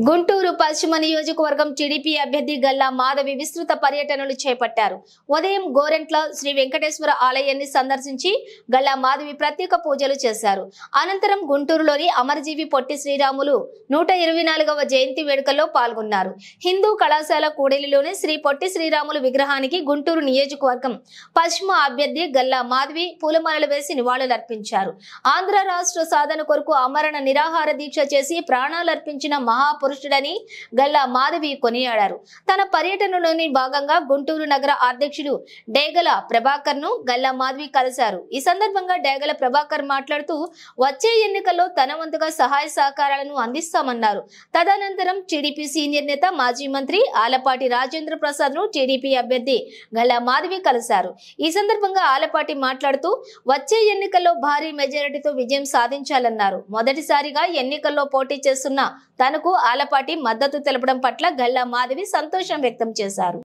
గుంటూరు పశ్చిమ నియోజకవర్గం టీడీపీ అభ్యర్థి గల్లా మాధవి విస్తృత పర్యటనలు చేపట్టారు. ఉదయం గోరెంట్ల శ్రీ వెంకటేశ్వర ఆలయాన్ని సందర్శించి గల్లా మాధవి ప్రత్యేక పూజలు చేశారు. అనంతరం గుంటూరులోని అమరజీవి పొట్టి శ్రీరాములు 124వ జయంతి వేడుకల్లో పాల్గొన్నారు. హిందూ కళాశాల కూడలిలోని శ్రీ పొట్టి శ్రీరాములు విగ్రహానికి గుంటూరు నియోజకవర్గం పశ్చిమ అభ్యర్థి గల్లా మాధవి పూలమాలలు వేసి నివాళులర్పించారు. ఆంధ్ర రాష్ట్ర సాధన కొరకు అమరణ నిరాహార దీక్ష చేసి ప్రాణాలర్పించిన మహాపురుషుడని గల్లా మాధవి కొనియాడారు. తన పర్యటనలోని భాగంగా గుంటూరు నగర అధ్యక్షుడు డేగల ప్రభాకర్ ను గల్లా మాధవి కలిశారు. ఈ సందర్భంగా డేగల ప్రభాకర్ మాట్లాడుతూ వచ్చే ఎన్నికల్లో తన వంతుగా సహాయ సహకారాలను అందిస్తామన్నారు. తదనంతరం టీడీపీ సీనియర్ నేత మాజీ మంత్రి ఆలపాటి రాజేంద్ర ప్రసాద్ ను టీడీపీ అభ్యర్థి గల్లా మాధవి కలిశారు. ఈ సందర్భంగా ఆలపాటి మాట్లాడుతూ వచ్చే ఎన్నికల్లో భారీ మెజారిటీతో విజయం సాధించాలన్నారు. మొదటిసారిగా ఎన్నికల్లో పోటీ చేస్తున్న తనకు ఆలపాటి మద్దతు తెలపడం పట్ల గల్లా మాధవి సంతోషం వ్యక్తం చేశారు.